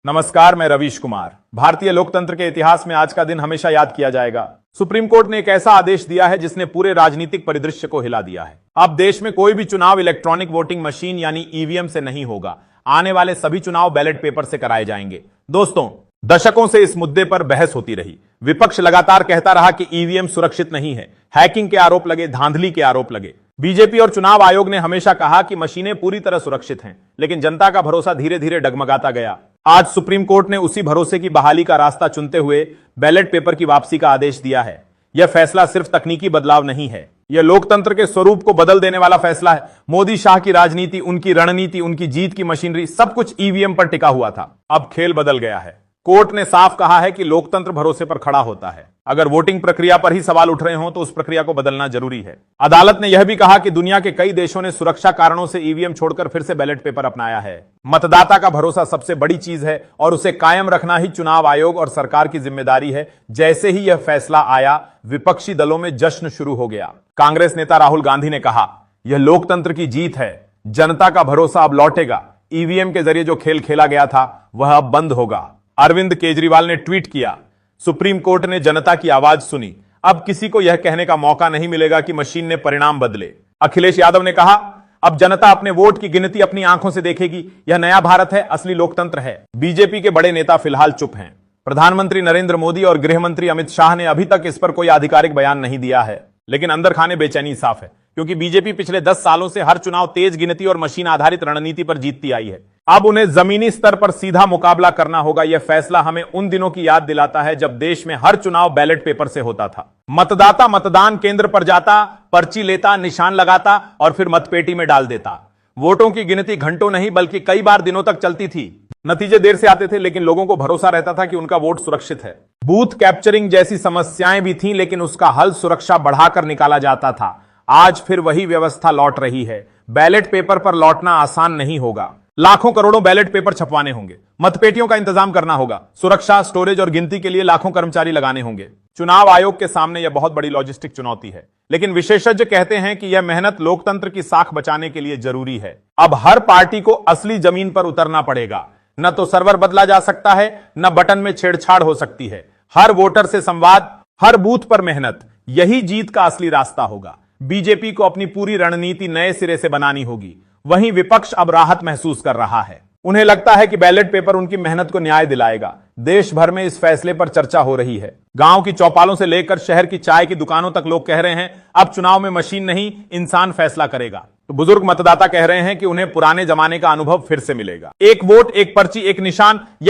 नमस्कार, मैं रवीश कुमार। भारतीय लोकतंत्र के इतिहास में आज का दिन हमेशा याद किया जाएगा। सुप्रीम कोर्ट ने एक ऐसा आदेश दिया है जिसने पूरे राजनीतिक परिदृश्य को हिला दिया है। अब देश में कोई भी चुनाव इलेक्ट्रॉनिक वोटिंग मशीन यानी ईवीएम से नहीं होगा। आने वाले सभी चुनाव बैलेट पेपर से कराए जाएंगे। दोस्तों, दशकों से इस मुद्दे पर बहस होती रही। विपक्ष लगातार कहता रहा कि ईवीएम सुरक्षित नहीं है। हैकिंग के आरोप लगे, धांधली के आरोप लगे। बीजेपी और चुनाव आयोग ने हमेशा कहा कि मशीनें पूरी तरह सुरक्षित हैं, लेकिन जनता का भरोसा धीरे धीरे डगमगाता गया। आज सुप्रीम कोर्ट ने उसी भरोसे की बहाली का रास्ता चुनते हुए बैलेट पेपर की वापसी का आदेश दिया है। यह फैसला सिर्फ तकनीकी बदलाव नहीं है, यह लोकतंत्र के स्वरूप को बदल देने वाला फैसला है। मोदी शाह की राजनीति, उनकी रणनीति, उनकी जीत की मशीनरी, सब कुछ ईवीएम पर टिका हुआ था। अब खेल बदल गया है। कोर्ट ने साफ कहा है कि लोकतंत्र भरोसे पर खड़ा होता है। अगर वोटिंग प्रक्रिया पर ही सवाल उठ रहे हों तो उस प्रक्रिया को बदलना जरूरी है। अदालत ने यह भी कहा कि दुनिया के कई देशों ने सुरक्षा कारणों से ईवीएम छोड़कर फिर से बैलेट पेपर अपनाया है। मतदाता का भरोसा सबसे बड़ी चीज है और उसे कायम रखना ही चुनाव आयोग और सरकार की जिम्मेदारी है। जैसे ही यह फैसला आया, विपक्षी दलों में जश्न शुरू हो गया। कांग्रेस नेता राहुल गांधी ने कहा, यह लोकतंत्र की जीत है, जनता का भरोसा अब लौटेगा। ईवीएम के जरिए जो खेल खेला गया था वह अब बंद होगा। अरविंद केजरीवाल ने ट्वीट किया, सुप्रीम कोर्ट ने जनता की आवाज सुनी। अब किसी को यह कहने का मौका नहीं मिलेगा कि मशीन ने परिणाम बदले। अखिलेश यादव ने कहा, अब जनता अपने वोट की गिनती अपनी आंखों से देखेगी। यह नया भारत है, असली लोकतंत्र है। बीजेपी के बड़े नेता फिलहाल चुप हैं। प्रधानमंत्री नरेंद्र मोदी और गृह मंत्री अमित शाह ने अभी तक इस पर कोई आधिकारिक बयान नहीं दिया है, लेकिन अंदर खाने बेचैनी साफ है, क्योंकि बीजेपी पिछले 10 सालों से हर चुनाव तेज गिनती और मशीन आधारित रणनीति पर जीतती आई है। अब उन्हें जमीनी स्तर पर सीधा मुकाबला करना होगा। यह फैसला हमें उन दिनों की याद दिलाता है जब देश में हर चुनाव बैलेट पेपर से होता था। मतदाता मतदान केंद्र पर जाता, पर्ची लेता, निशान लगाता और फिर मतपेटी में डाल देता। वोटों की गिनती घंटों नहीं बल्कि कई बार दिनों तक चलती थी। नतीजे देर से आते थे, लेकिन लोगों को भरोसा रहता था कि उनका वोट सुरक्षित है। बूथ कैप्चरिंग जैसी समस्याएं भी थीं, लेकिन उसका हल सुरक्षा बढ़ाकर निकाला जाता था। आज फिर वही व्यवस्था लौट रही है। बैलेट पेपर पर लौटना आसान नहीं होगा। लाखों करोड़ों बैलेट पेपर छपवाने होंगे, मतपेटियों का इंतजाम करना होगा, सुरक्षा, स्टोरेज और गिनती के लिए लाखों कर्मचारी लगाने होंगे। चुनाव आयोग के सामने यह बहुत बड़ी लॉजिस्टिक चुनौती है, लेकिन विशेषज्ञ कहते हैं कि यह मेहनत लोकतंत्र की साख बचाने के लिए जरूरी है। अब हर पार्टी को असली जमीन पर उतरना पड़ेगा। न तो सर्वर बदला जा सकता है, न बटन में छेड़छाड़ हो सकती है। हर वोटर से संवाद, हर बूथ पर मेहनत, यही जीत का असली रास्ता होगा। बीजेपी को अपनी पूरी रणनीति नए सिरे से बनानी होगी। वहीं विपक्ष अब राहत महसूस कर रहा है। उन्हें लगता है कि बैलेट पेपर उनकी मेहनत को न्याय दिलाएगा। देश भर में इस फैसले पर चर्चा हो रही है। गांव की चौपालों से लेकर शहर की चाय की दुकानों तक लोग कह रहे हैं, अब चुनाव में मशीन नहीं, इंसान फैसला करेगा। तो बुजुर्ग मतदाता कह रहे हैं कि उन्हें पुराने जमाने का अनुभव फिर से मिलेगा। एक वोट, एक पर्ची, एक निशान।